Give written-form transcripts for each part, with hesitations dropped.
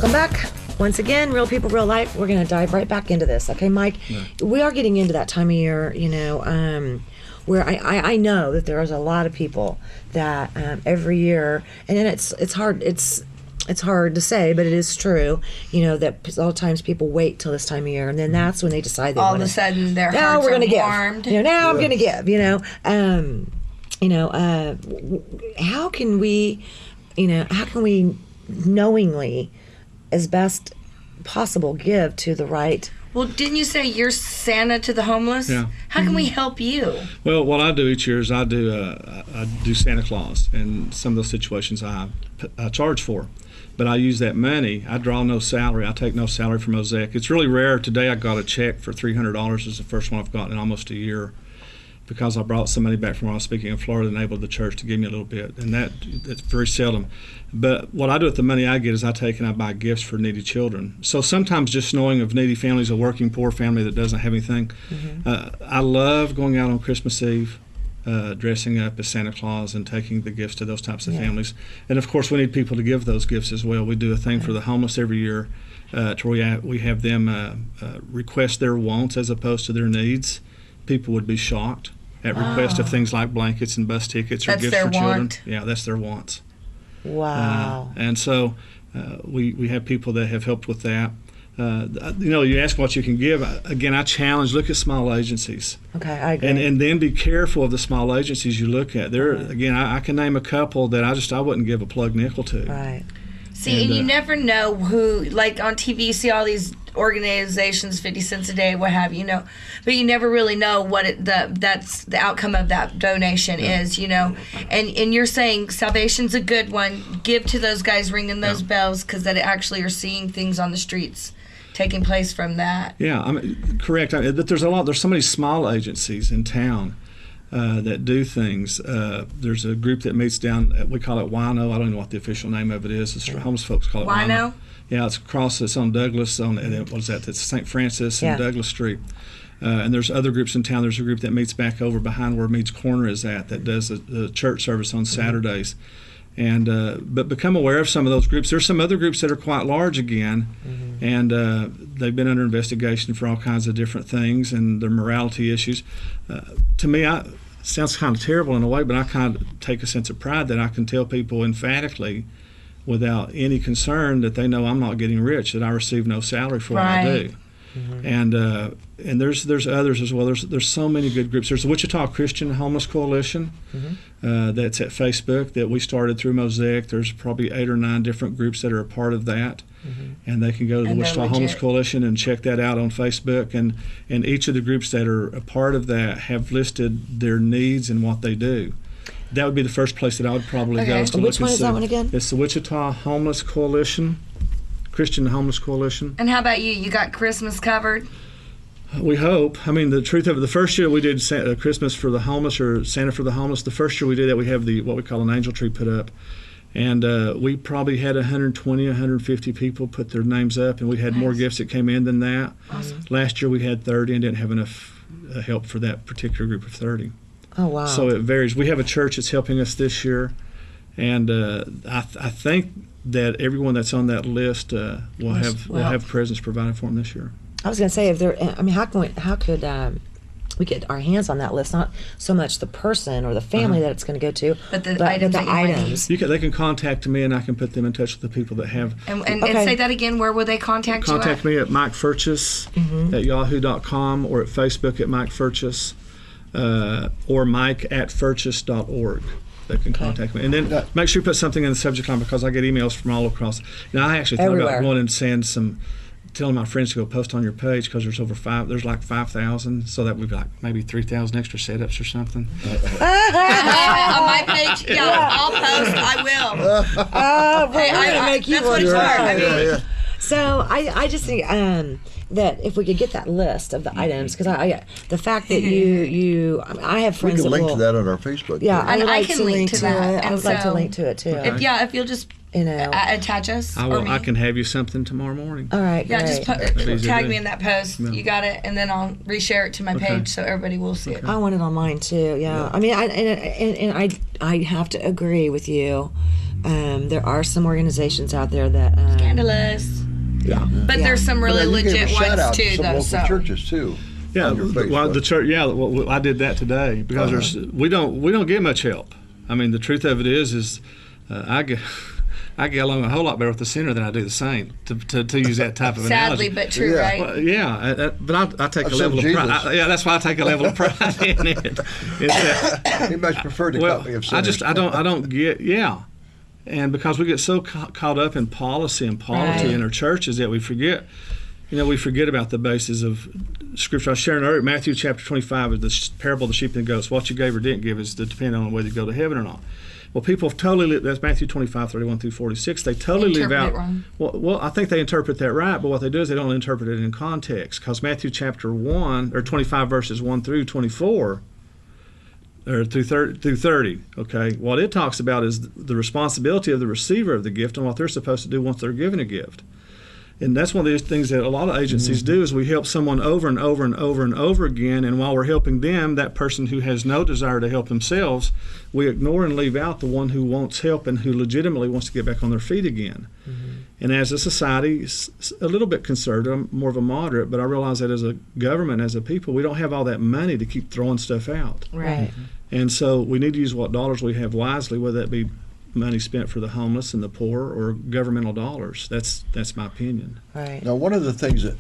Welcome back. Once again, Real People, Real Life. We're going to dive right back into this. Okay, Mike? Yeah. We are getting into that time of year, where I know that there is a lot of people that every year, and then it's hard to say, but it is true, that a lot of times people wait till this time of year, and then that's when they decide they all of a sudden their now hearts we're are going to warmed. give. Now I'm going to give. How can we knowingly, as best possible, give to the right? Well, didn't you say you're Santa to the homeless? Yeah. How can we help you? Well, what I do each year is I do Santa Claus, and some of those situations I charge for. But I use that money. I draw no salary. I take no salary from Mosaic. It's really rare. Today I got a check for $300. It's the first one I've gotten in almost a year, because I brought somebody back from when I was speaking in Florida and enabled the church to give me a little bit, and that's very seldom. But what I do with the money I get is I take and I buy gifts for needy children. So sometimes just knowing of needy families, a working poor family that doesn't have anything, I love going out on Christmas Eve, dressing up as Santa Claus and taking the gifts to those types of families. And of course we need people to give those gifts as well. We do a thing for the homeless every year to where we have them request their wants as opposed to their needs. People would be shocked at request of things like blankets and bus tickets or gifts for children. Want. Yeah, that's their wants. Wow. And so we have people that have helped with that. You ask what you can give. Again, I challenge, look at small agencies. Okay, I agree. And then be careful of the small agencies you look at. Again, I can name a couple that I wouldn't give a plug nickel to. Right. See, and you never know who, like on TV, you see all these organizations, 50 cents a day, what have you, but you never really know what that's the outcome of that donation is, and you're saying salvation's a good one. Give to those guys ringing those bells, because that actually are seeing things on the streets taking place from that. Yeah, correct. There's so many small agencies in town that do things. There's a group that meets down, we call it Wino. I don't know what the official name of it is. Homeless folks call it Wino. Yeah, it's on Douglas, it's St. Francis and Douglas Street. And there's other groups in town. There's a group that meets back over behind where Meads Corner is at, that does a church service on Saturdays. And but become aware of some of those groups. There's some other groups that are quite large again, and they've been under investigation for all kinds of different things and their morality issues. To me, it sounds kind of terrible in a way, but I kind of take a sense of pride that I can tell people emphatically, without any concern, that they know I'm not getting rich, that I receive no salary for what I do. And there's others as well. There's so many good groups. There's the Wichita Christian Homeless Coalition that's at Facebook that we started through Mosaic. There's probably 8 or 9 different groups that are a part of that, and they can go to the Wichita Homeless Coalition and check that out on Facebook. And each of the groups that are a part of that have listed their needs and what they do. That would be the first place that I would probably go. Which one is that one again? It's the Wichita Homeless Coalition, Christian Homeless Coalition. And how about you? You got Christmas covered? We hope. The truth of it, the first year we did Christmas for the homeless, or Santa for the homeless, the first year we did that, we have what we call an angel tree put up. And we probably had 120, 150 people put their names up, and we had more gifts that came in than that. Awesome. Last year we had 30 and didn't have enough help for that particular group of 30. Oh, wow. So it varies. We have a church that's helping us this year, and I think that everyone that's on that list will have presents provided for them this year. I was going to say, how could we get our hands on that list? Not so much the person or the family that it's going to go to, but the items. They can contact me, and I can put them in touch with the people that have. And say that again. Where will they contact you? Contact me at Mike Furchess at yahoo.com, or at Facebook at Mike Furchess, or Mike@Furchess.org. They can contact me. And then make sure you put something in the subject line, because I get emails from all across. I actually thought about going and telling my friends to go post on your page, because there's like 5,000, so that would be like maybe 3,000 extra setups or something. On my page, I'll post. I will. We're gonna make you work hard. So I just think that if we could get that list of the items, because the fact that I have friends we can that link to that on our Facebook. Yeah, and I can link to that. I would like to link to it too. If you'll just attach us. I can have you something tomorrow morning. All right. Yeah, great. just tag me in that post. Yeah. You got it, and then I'll reshare it to my page so everybody will see it. I want it on mine too. Yeah. I have to agree with you There are some organizations out there that Scandalous. Yeah. But there's some really But then you gave legit a shout ones out to too, some though. local So churches too. Yeah, on your well, the Facebook. church. Yeah, well, I did that today because we don't get much help. I mean, the truth of it is I get along a whole lot better with the sinner than I do the saint. To use that type of sadly, analogy. but true, Yeah. right? Well, yeah, but I take I've a level of seen pride. Jesus. Yeah, that's why I take a level of pride in it. It's that, He much preferred the well, company of I sinners. don't get and because we get so caught up in policy and polity Right. in our churches that we forget. We forget about the basis of Scripture. I was sharing earlier, Matthew chapter 25 is the parable of the sheep and the goats. What you gave or didn't give is to depend on whether you go to heaven or not. Well, people have totally, that's Matthew 25, 31 through 46. They totally leave Interpret out. it wrong. Well, I think they interpret that right, but what they do is they don't interpret it in context. Because Matthew chapter 1, or 25 verses 1 through 24, or through 30, okay? What it talks about is the responsibility of the receiver of the gift and what they're supposed to do once they're given a gift. And that's one of those things that a lot of agencies do is we help someone over and over and over and over again, and while we're helping them, that person who has no desire to help themselves, we ignore and leave out the one who wants help and who legitimately wants to get back on their feet again. And as a society, a little bit conservative, I'm more of a moderate, but I realize that as a government, as a people, we don't have all that money to keep throwing stuff out. right. And so we need to use what dollars we have wisely, whether that be money spent for the homeless and the poor or governmental dollars. That's my opinion. Right. Now, one of the things that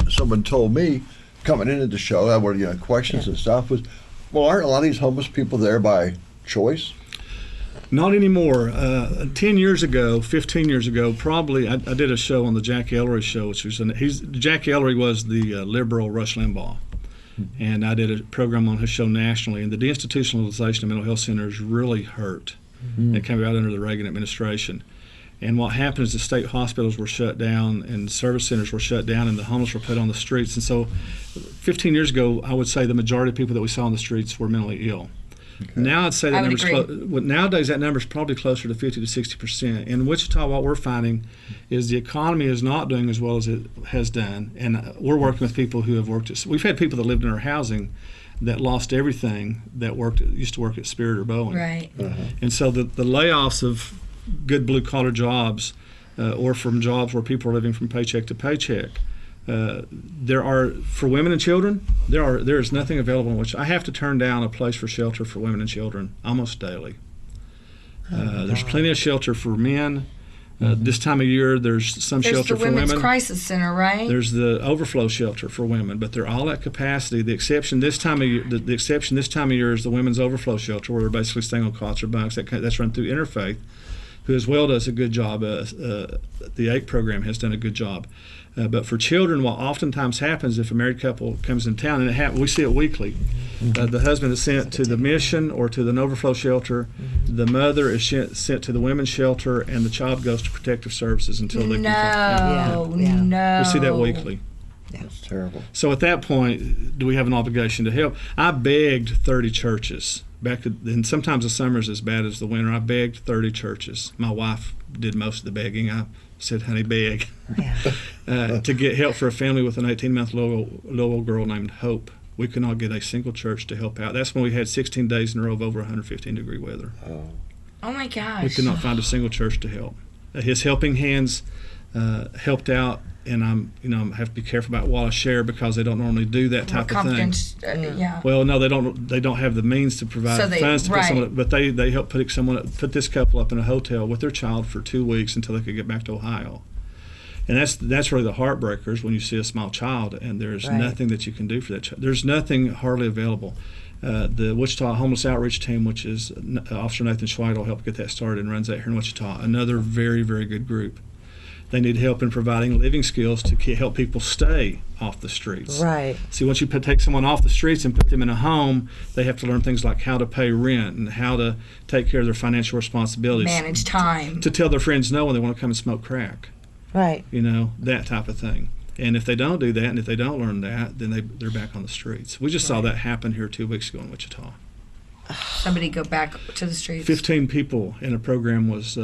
someone told me coming into the show, I were questions and stuff, was, well, aren't a lot of these homeless people there by choice? Not anymore. 10 years ago, 15 years ago, probably, I did a show on the Jackie Ellery show, which was, Jackie Ellery was the liberal Rush Limbaugh. And I did a program on his show nationally, and the deinstitutionalization of mental health centers really hurt. It came out under the Reagan administration. And what happened is the state hospitals were shut down and service centers were shut down and the homeless were put on the streets. And so 15 years ago, I would say the majority of people that we saw on the streets were mentally ill. Now I'd say that I would number's nowadays that number's probably closer to 50 to 60%. In Wichita, what we're finding is the economy is not doing as well as it has done, and we're working with people who have worked at. We've had people that lived in our housing that lost everything that used to work at Spirit or Boeing. Right. And so the layoffs of good blue collar jobs, or from jobs where people are living from paycheck to paycheck. There are, for women and children, there is nothing available in which I have to turn down a place for shelter for women and children almost daily. There's plenty of shelter for men. This time of year, there's some There's shelter the for Women's women. Crisis Center, right? There's the overflow shelter for women, but they're all at capacity. The exception this time of year, the exception this time of year is the women's overflow shelter, where they're basically staying on cots or bunks. That's run through Interfaith, who as well does a good job. The AIC program has done a good job. But for children, what oftentimes happens if a married couple comes in town, and we see it weekly, the husband is sent to the mission or to the overflow shelter, the mother is sent to the women's shelter, and the child goes to protective services until they can. No. We see that weekly. That's terrible. So at that point, do we have an obligation to help? I begged 30 churches. And sometimes the summer's as bad as the winter. I begged 30 churches. My wife did most of the begging. I said, honey, beg. To get help for a family with an 18-month little girl named Hope. We could not get a single church to help out. That's when we had 16 days in a row of over 115-degree weather. Oh my gosh. We could not find a single church to help. His helping hands helped out, and I have to be careful about what I share because they don't normally do that type of thing. Yeah. Well, no, they don't. They don't have the means to provide funds to put someone. But they helped put this couple up in a hotel with their child for 2 weeks until they could get back to Ohio. And that's really the heartbreakers when you see a small child and there's nothing that you can do for that child. There's nothing hardly available. The Wichita Homeless Outreach Team, which is Officer Nathan Schweidel, helped get that started and runs that here in Wichita. Another very, very good group. They need help in providing living skills to help people stay off the streets. Right. See, once you take someone off the streets and put them in a home, they have to learn things like how to pay rent and how to take care of their financial responsibilities. Manage time. To tell their friends no when they want to come and smoke crack. Right. That type of thing. And if they don't do that and if they don't learn that, then they're back on the streets. We just saw that happen here 2 weeks ago in Wichita. Somebody go back to the streets. 15 people in a program was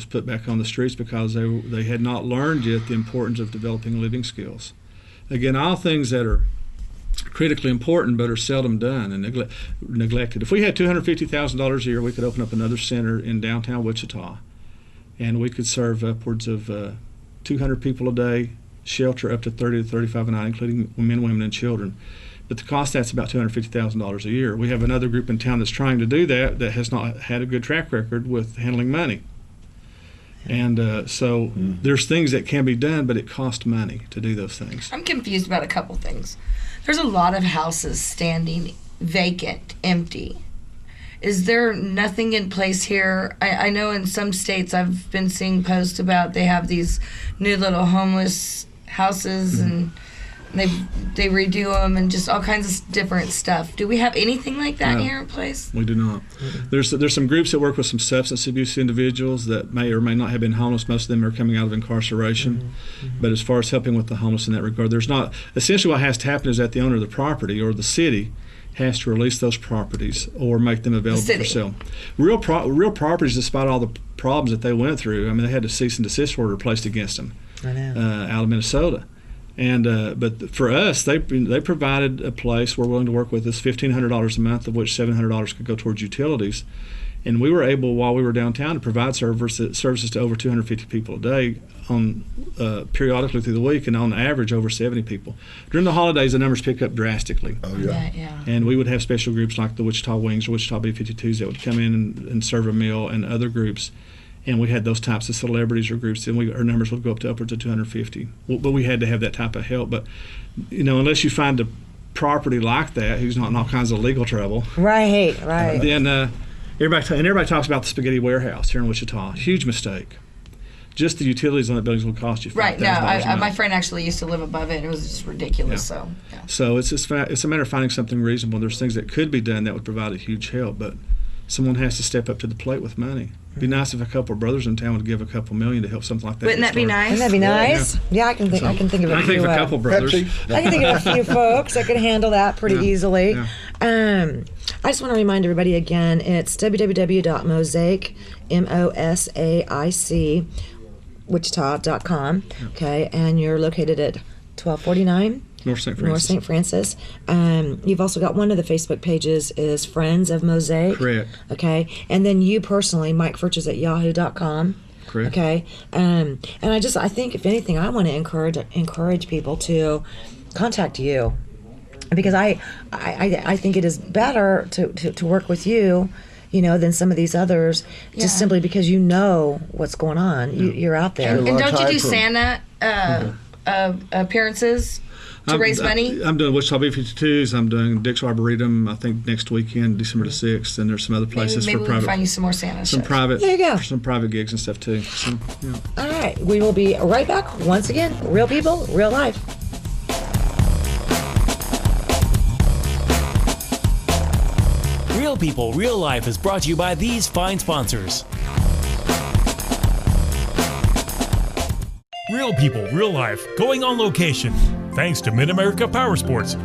put back on the streets because they had not learned yet the importance of developing living skills. Again, all things that are critically important, but are seldom done and neglected. If we had $250,000 a year, we could open up another center in downtown Wichita, and we could serve upwards of 200 people a day, shelter up to 30 to 35 a night, including men, women, and children. But the cost that's about $250,000 a year. We have another group in town that's trying to do that has not had a good track record with handling money. And so there's things that can be done, but it costs money to do those things. I'm confused about a couple things. There's a lot of houses standing vacant, empty. Is there nothing in place here? I know in some states I've been seeing posts about they have these new little homeless houses and they redo them and just all kinds of different stuff. Do we have anything like that here in place? We do not. There's some groups that work with some substance abuse individuals that may or may not have been homeless. Most of them are coming out of incarceration. But as far as helping with the homeless in that regard, there's not. Essentially what has to happen is that the owner of the property or the city has to release those properties or make them available for sale. Real properties, despite all the problems that they went through, I mean, they had a cease and desist order placed against them out of Minnesota. And but for us, they provided a place we're willing to work with us, $1,500 a month, of which $700 could go towards utilities. And we were able, while we were downtown, to provide services to over 250 people a day, on periodically through the week, and on average over 70 people. During the holidays, the numbers pick up drastically. Oh, yeah. And we would have special groups like the Wichita Wings or Wichita B-52s that would come in and serve a meal, and other groups. And we had those types of celebrities or groups, and our numbers would go up to upwards of 250. But we had to have that type of help. But, unless you find a property like that who's not in all kinds of legal trouble. Right. Then everybody talks about the spaghetti warehouse here in Wichita. Huge mistake. Just the utilities on that building will cost you $5,000 Right. No, a month. my friend actually used to live above it, and it was just ridiculous. So it's a matter of finding something reasonable. There's things that could be done that would provide a huge help, but someone has to step up to the plate with money. It'd be nice if a couple of brothers in town would give a couple million to help something like that. Wouldn't that be nice? Wouldn't that be nice? Yeah, I can think of a couple brothers. I can think of a few folks that could handle that pretty easily. Yeah. I just want to remind everybody again, it's www.mosaic, MOSAIC, Wichita.com. Okay, and you're located at 1249 North St. Francis. You've also got one of the Facebook pages is Friends of Mosaic. Correct. Okay. And then you personally, Mike Furches at yahoo.com. Correct. Okay. And I think, if anything, I want to encourage people to contact you, because I think it is better to work with you, than some of these others, just simply because you know what's going on. You're out there. And don't you do Santa appearances to raise money? I'm doing Wichita B-52s. I'm doing Dick's Arboretum, I think, next weekend, December the 6th. And there's some other places maybe for we private. Can find you some more Santa shows. There you go. Some private gigs and stuff, too. So, All right. We will be right back. Once again, real people, real life. Real People, Real Life is brought to you by these fine sponsors. Real People, Real Life, going on location. Thanks to Mid-America Power Sports.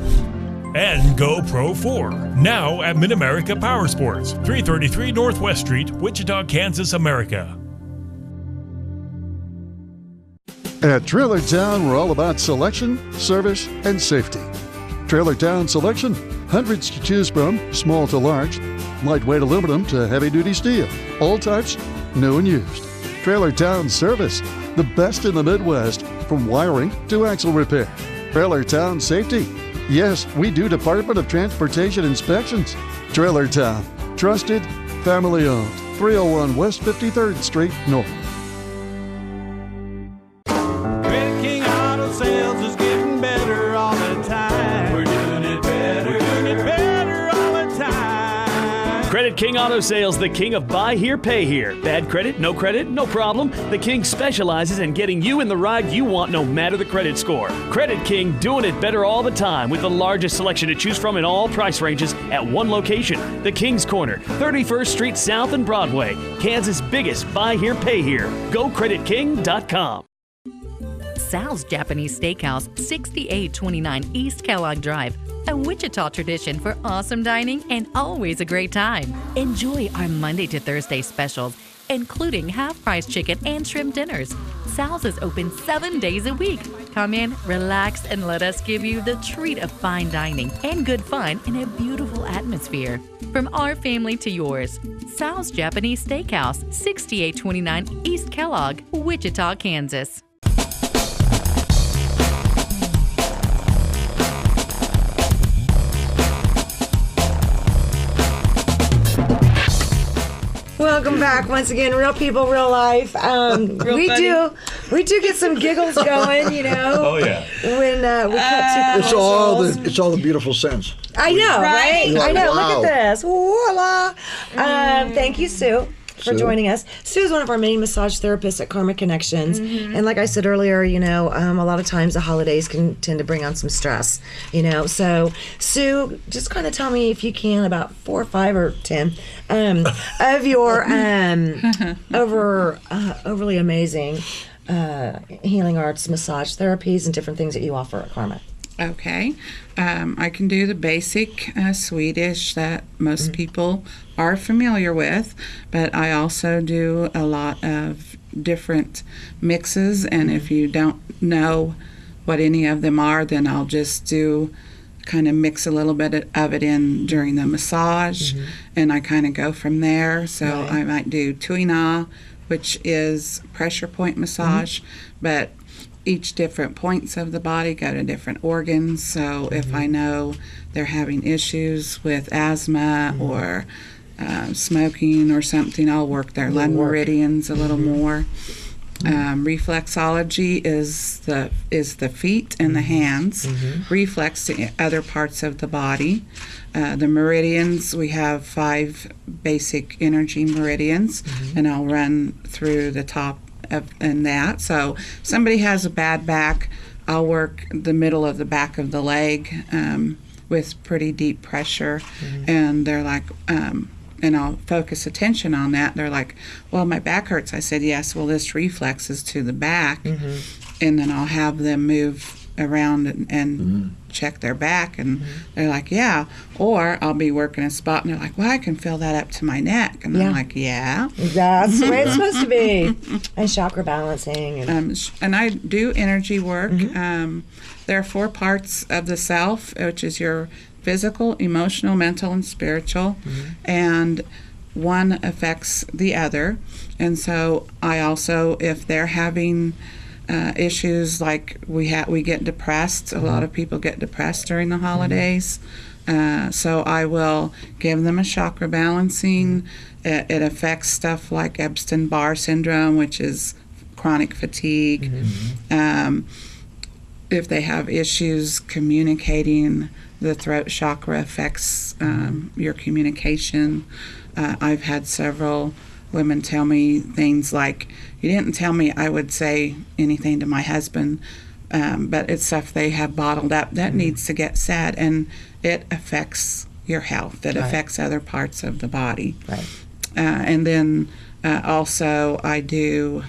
And Go Pro 4, now at Mid-America Power Sports, 333 Northwest Street, Wichita, Kansas, America. At Trailer Town, we're all about selection, service, and safety. Trailer Town Selection, hundreds to choose from, small to large, lightweight aluminum to heavy-duty steel, all types, new and used. Trailer Town Service, the best in the Midwest, from wiring to axle repair. Trailer Town Safety, yes, we do Department of Transportation inspections. Trailer Town, trusted, family-owned, 301 West 53rd Street North. Credit King Auto Sales is getting better all the time. We're doing it better. We're doing it better all the time. Credit King Auto Sales, the king of buy here, pay here. Bad credit, no problem. The King specializes in getting you in the ride you want, no matter the credit score. Credit King doing it better all the time with the largest selection to choose from in all price ranges at one location. The King's Corner, 31st Street South and Broadway, Kansas' biggest buy here, pay here. GoCreditKing.com. Sal's Japanese Steakhouse, 6829 East Kellogg Drive. A Wichita tradition for awesome dining and always a great time. Enjoy our Monday to Thursday specials, including half-price chicken and shrimp dinners. Sal's is open 7 days a week. Come in, relax, and let us give you the treat of fine dining and good fun in a beautiful atmosphere. From our family to yours, Sal's Japanese Steakhouse, 6829 East Kellogg, Wichita, Kansas. Welcome back once again, Real People, Real Life. We do get some giggles going, you know. Oh, yeah. When we cut to It's all the beautiful scents. I know, right? You're I like, know. wow. Look at this. Voila. Thank you, Sue, for Sue. joining us. Sue is one of our main massage therapists at Karma Connections. And like I said earlier, you know, a lot of times the holidays can tend to bring on some stress, you know. So, Sue, just kind of tell me, if you can, about 4 or 5 or 10 of your overly amazing healing arts, massage therapies, and different things that you offer at Karma. Okay. I can do the basic Swedish that most people are familiar with, but I also do a lot of different mixes, and if you don't know what any of them are, then I'll just kind of mix a little bit of it in during the massage, and I kind of go from there. So I might do tuina, which is pressure point massage, but each different points of the body go to different organs. So if I know they're having issues with asthma or smoking or something, I'll work their lung meridians a little more. Reflexology is the feet and the hands. Reflex to other parts of the body. The meridians, we have 5 basic energy meridians, and I'll run through the top and that. So somebody has a bad back, I'll work the middle of the back of the leg with pretty deep pressure, and they're like, and I'll focus attention on that. They're like, well, my back hurts. I said, yes, well, this reflexes to the back, and then I'll have them move around and check their back, and they're like, yeah. Or I'll be working a spot, and they're like, well, I can feel that up to my neck, and I'm like, yeah, that's the way it's supposed to be. And chakra balancing, and I do energy work. There are 4 parts of the self, which is your physical, emotional, mental, and spiritual, and one affects the other. And so I also, if they're having issues like we get depressed. A lot of people get depressed during the holidays. So I will give them a chakra balancing. It affects stuff like Epstein-Barr syndrome, which is chronic fatigue. If they have issues communicating, the throat chakra affects your communication. I've had several women tell me things like, you didn't tell me I would say anything to my husband, but it's stuff they have bottled up that needs to get said, and it affects your health. It affects other parts of the body. And then also I do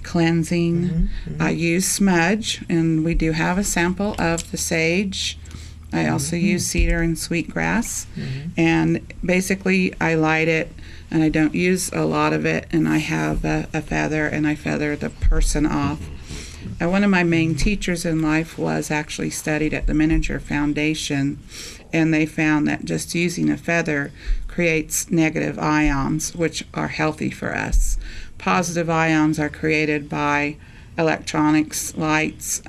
cleansing. I use smudge, and we do have a sample of the sage. I also use cedar and sweetgrass, and basically I light it, and I don't use a lot of it, and I have a feather, and I feather the person off. One of my main teachers in life was actually studied at the Miniature Foundation, and they found that just using a feather creates negative ions, which are healthy for us. Positive ions are created by electronics, lights,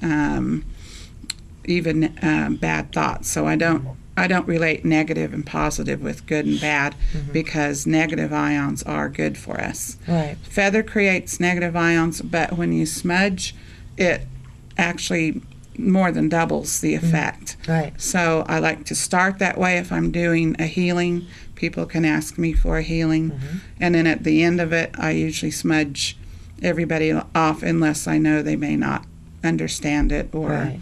even bad thoughts. So I don't relate negative and positive with good and bad, because negative ions are good for us. Feather creates negative ions, but when you smudge, it actually more than doubles the effect. So I like to start that way. If I'm doing a healing, people can ask me for a healing, and then at the end of it, I usually smudge everybody off, unless I know they may not understand it, or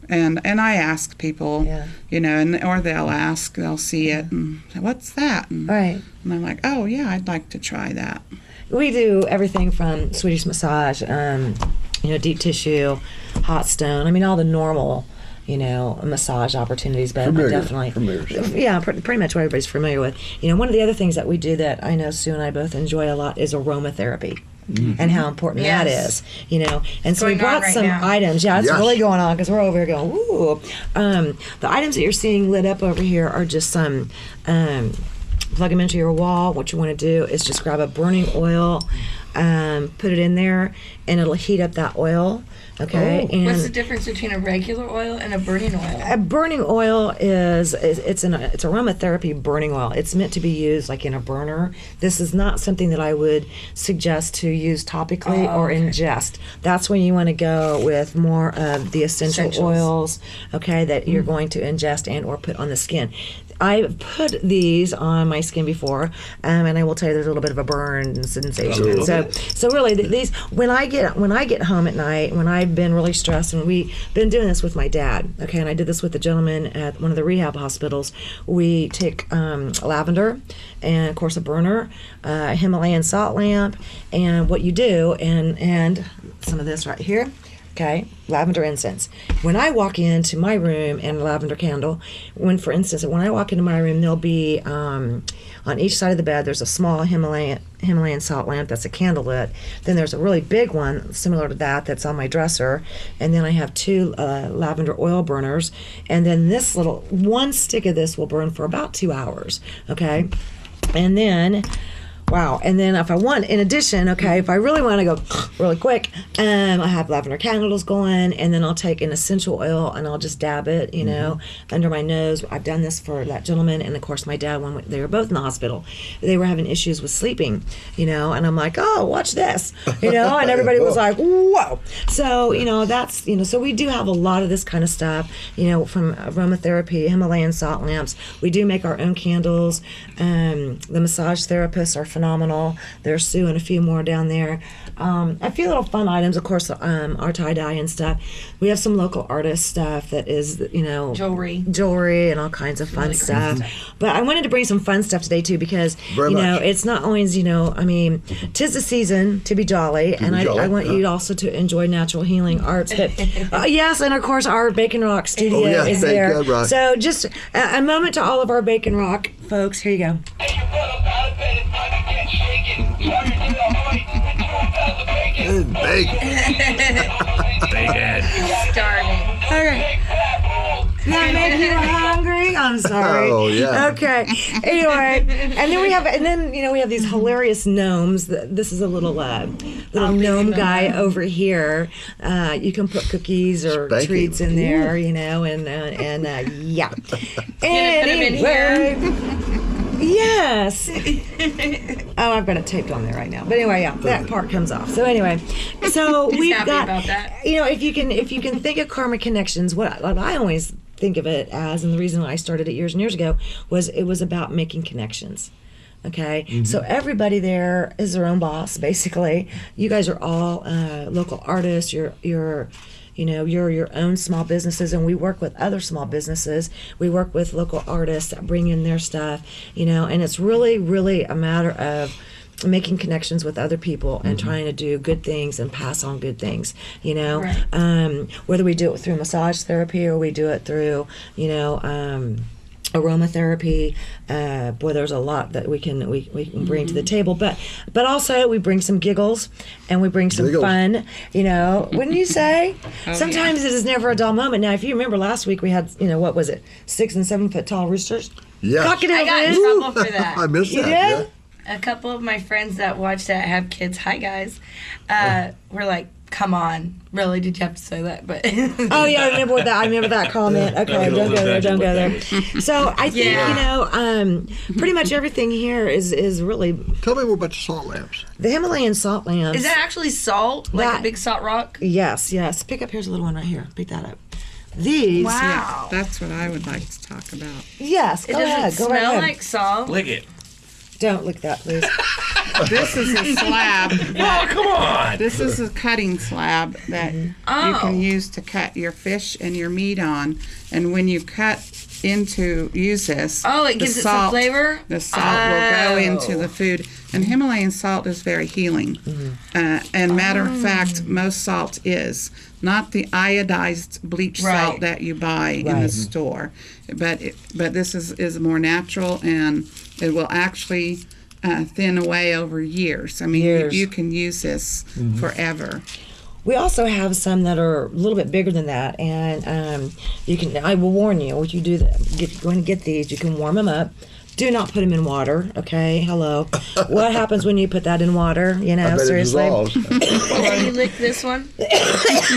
and I ask people, you know, or they'll see it and say, what's that? And I'm like, oh yeah, I'd like to try that. We do everything from Swedish massage, you know, deep tissue, hot stone. I mean, all the normal, you know, massage opportunities, but definitely, yeah, pretty much what everybody's familiar with. You know, one of the other things that we do that I know Sue and I both enjoy a lot is aromatherapy. and how important that Yes. is, you know. And so we Going on brought right some now. items. Yeah, it's Yes. really going on because we're over here going, ooh. The items that you're seeing lit up over here are just some, plug them into your wall. What you want to do is just grab a burning oil, put it in there, and it'll heat up that oil. Okay. Oh. And What's the difference between a regular oil and a burning oil? a burning oil it's aromatherapy burning oil. It's meant to be used like in a burner. This is not something that I would suggest to use topically or ingest. That's when you want to go with more of the essentials. Oils, okay, that you're going to ingest and or put on the skin. I've put these on my skin before, and I will tell you there's a little bit of a burn sensation. So really, these when I get home at night, when I've been really stressed, and we've been doing this with my dad, okay, and I did this with a gentleman at one of the rehab hospitals. We take lavender, and of course a burner, a Himalayan salt lamp, and what you do, and some of this right here. Okay, lavender incense. When I walk into my room and a lavender candle, when I walk into my room, there'll be on each side of the bed, there's a small Himalayan salt lamp that's a candle lit. Then there's a really big one similar to that that's on my dresser, and then I have 2 lavender oil burners, and then this little one stick of this will burn for about 2 hours. Okay, and then. Wow. And then if I want, in addition, okay, if I really want to go really quick, I have lavender candles going, and then I'll take an essential oil and I'll just dab it, you know, under my nose. I've done this for that gentleman, and of course my dad, when they were both in the hospital, they were having issues with sleeping, you know, and I'm like, oh, watch this, you know, and everybody was like, whoa. So, you know, that's, you know, so we do have a lot of this kind of stuff, you know, from aromatherapy, Himalayan salt lamps. We do make our own candles. The massage therapists are phenomenal. There's Sue and a few more down there. A few little fun items, of course, our tie-dye and stuff. We have some local artist stuff that is, you know, jewelry and all kinds of fun stuff. But I wanted to bring some fun stuff today too, because you know, it's not always, you know, I mean, 'tis the season to be jolly, and I want you also to enjoy natural healing arts. But yes, and of course our Bacon Rock studio is there. God, so just a moment to all of our Bacon Rock folks. Here you go. Good bacon. Starting. Okay. Did I make you hungry? I'm sorry. Oh yeah. Okay. Anyway, and then we have these hilarious gnomes. This is a little gnome guy over here. You can put cookies or treats in there, you know, and yeah. Anyway. Yes. Oh, I've got it taped on there right now. But anyway, yeah, that part comes off. So anyway, so we've got, about that. you know, if you can think of Karma Connections, what I always think of it as, and the reason I started it years and years ago was it was about making connections. Okay, so everybody there is their own boss, basically. You guys are all local artists. You're your own small businesses, and we work with other small businesses. We work with local artists that bring in their stuff, you know, and it's really, really a matter of making connections with other people and trying to do good things and pass on good things, you know. Right. Whether we do it through massage therapy or we do it through, you know, aromatherapy, boy, there's a lot that we can bring to the table, but also we bring some giggles and we bring some fun, you know, wouldn't you say? Sometimes it is never a dull moment. Now, if you remember last week, we had, you know, what was it, 6 and 7 foot tall roosters? Yeah, I got in trouble for that. I missed that. You did? Yeah. A couple of my friends that watch that have kids, hi guys, were like, come on, really, did you have to say that? But oh yeah, I remember that comment. Okay, don't go there. So I think, you know, pretty much everything here is really. Tell me more about the salt lamps. The Himalayan salt lamps. Is that actually salt? Like a big salt rock? Yes. Pick up, here's a little one right here. Pick that up. These. Wow. That's what I would like to talk about. Yes, go ahead. Go right ahead. Smell like salt? Lick it. Don't lick that, please. This is a slab. Oh, come on. This is a cutting slab that you can use to cut your fish and your meat on. And when you use this, it gives it some flavor? The salt will go into the food. And Himalayan salt is very healing. And matter of fact, most salt is. Not the iodized bleach salt that you buy in the store. But this is more natural, and it will actually thin away over years. I mean, Years. you can use this forever. We also have some that are a little bit bigger than that, and you can. I will warn you, if you do that, if you're going to get these, you can warm them up. Do not put them in water, okay? Hello. What happens when you put that in water? You know, I bet seriously. it dissolves. Can you lick this one?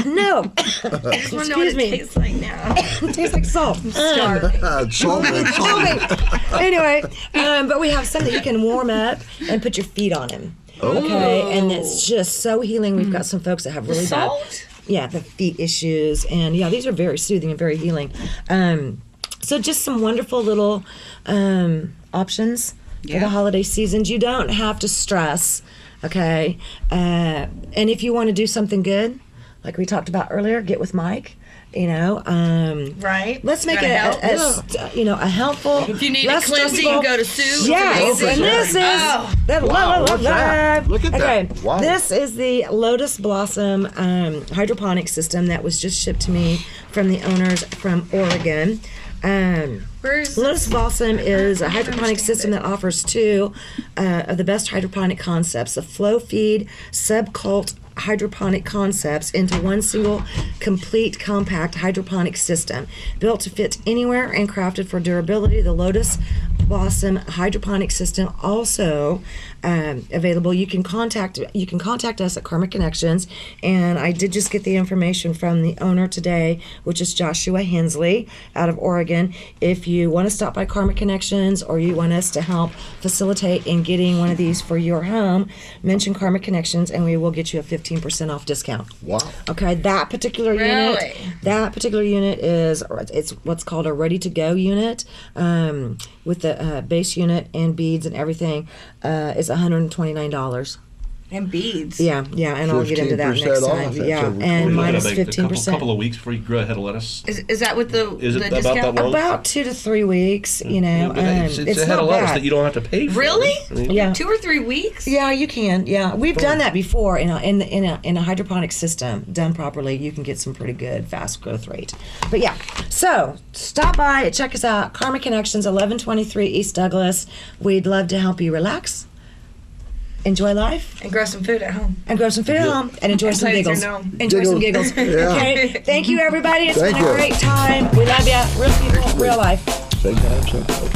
No. I just want to know what it tastes like now. It tastes like salt. Salt and salt. Anyway, but we have some that you can warm up and put your feet on them. Okay, and it's just so healing. We've got some folks that have really bad, Salt? the feet issues, and these are very soothing and very healing. So just some wonderful little options for the holiday seasons. You don't have to stress, okay? And if you want to do something good, like we talked about earlier, get with Mike. You know, Right. let's make it a helpful. If you need a less cleansing, stressful- go to Sue. Yes, It's and this is Wow, what's that? Look at okay. that. Wow. This is the Lotus Blossom hydroponic system that was just shipped to me from the owners from Oregon. Where's Lotus Blossom is a hydroponic system that offers two of the best hydroponic concepts: the flow feed subcult hydroponic concepts into one single complete compact hydroponic system built to fit anywhere and crafted for durability. The Lotus Blossom hydroponic system also available. You can contact us at Karma Connections, and I did just get the information from the owner today, which is Joshua Hensley out of Oregon. If you want to stop by Karma Connections or you want us to help facilitate in getting one of these for your home, mention Karma Connections and we will get you a 15% off discount. Wow. Okay, that particular unit is it's what's called a ready to go unit with the base unit and beads and everything is $129. and beads? Yeah, and I'll get into that 15% next off, time. that's Yeah, over and 20. minus Gotta wait 15%. A couple of weeks before you grow a head of lettuce. Is that with the Is it the about discount? that long? About 2 to 3 weeks, you know. It's a head not of lettuce bad. that you don't have to pay for. Really? I mean, Yeah. 2 or 3 weeks? Yeah, you can. Yeah, we've done that before in a hydroponic system done properly. You can get some pretty good fast growth rate. But yeah, so stop by, check us out. Karma Connections, 1123 East Douglas. We'd love to help you relax, enjoy life, And grow some food at home. and grow some food at home, and enjoy And some play with your giggles. gnome. Enjoy some Giggles. giggles. Yeah. Okay. Thank you, everybody. It's Thank been a you. great time. We love you. Real people, real life. Same time, same place.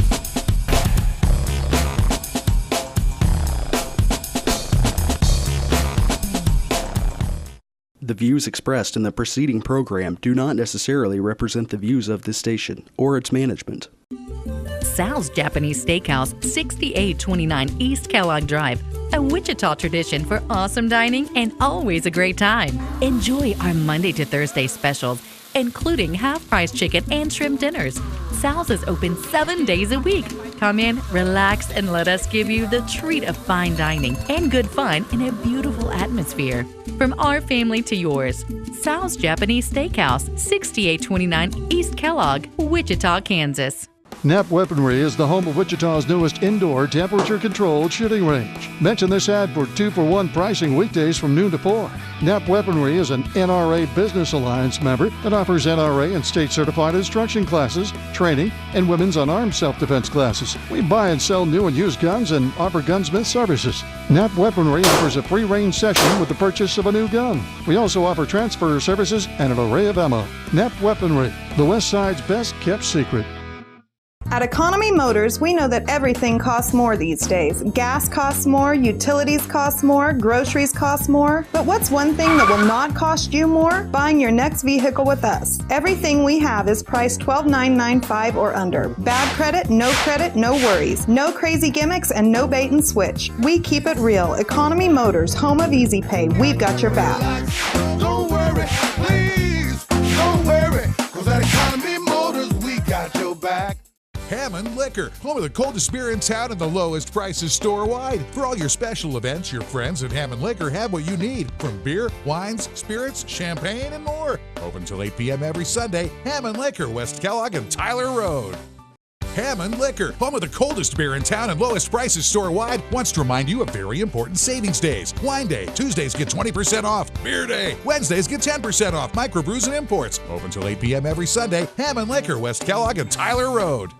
The views expressed in the preceding program do not necessarily represent the views of this station or its management. Sal's Japanese Steakhouse, 6829 East Kellogg Drive, a Wichita tradition for awesome dining and always a great time. Enjoy our Monday to Thursday specials, including half-price chicken and shrimp dinners. Sal's is open 7 days a week. Come in, relax, and let us give you the treat of fine dining and good fun in a beautiful atmosphere. From our family to yours, Sal's Japanese Steakhouse, 6829 East Kellogg, Wichita, Kansas. Knapp Weaponry is the home of Wichita's newest indoor temperature-controlled shooting range. Mention this ad for 2-for-1 pricing weekdays from noon to 4. Knapp Weaponry is an NRA Business Alliance member that offers NRA and state-certified instruction classes, training, and women's unarmed self-defense classes. We buy and sell new and used guns and offer gunsmith services. Knapp Weaponry offers a free range session with the purchase of a new gun. We also offer transfer services and an array of ammo. Knapp Weaponry, the West Side's best-kept secret. At Economy Motors, we know that everything costs more these days. Gas costs more, utilities cost more, groceries cost more. But what's one thing that will not cost you more? Buying your next vehicle with us. Everything we have is priced $12,995 or under. Bad credit, no worries. No crazy gimmicks and no bait and switch. We keep it real. Economy Motors, home of easy pay. We've got your back. Don't worry, please, don't worry, 'cause at Economy Motors, we got your back. Hammond Liquor, home of the coldest beer in town and the lowest prices store-wide. For all your special events, your friends at Hammond Liquor have what you need, from beer, wines, spirits, champagne, and more. Open till 8 p.m. every Sunday. Hammond Liquor, West Kellogg and Tyler Road. Hammond Liquor, home of the coldest beer in town and lowest prices store-wide, wants to remind you of very important savings days. Wine Day, Tuesdays get 20% off. Beer Day, Wednesdays get 10% off. Microbrews and imports. Open till 8 p.m. every Sunday. Hammond Liquor, West Kellogg and Tyler Road.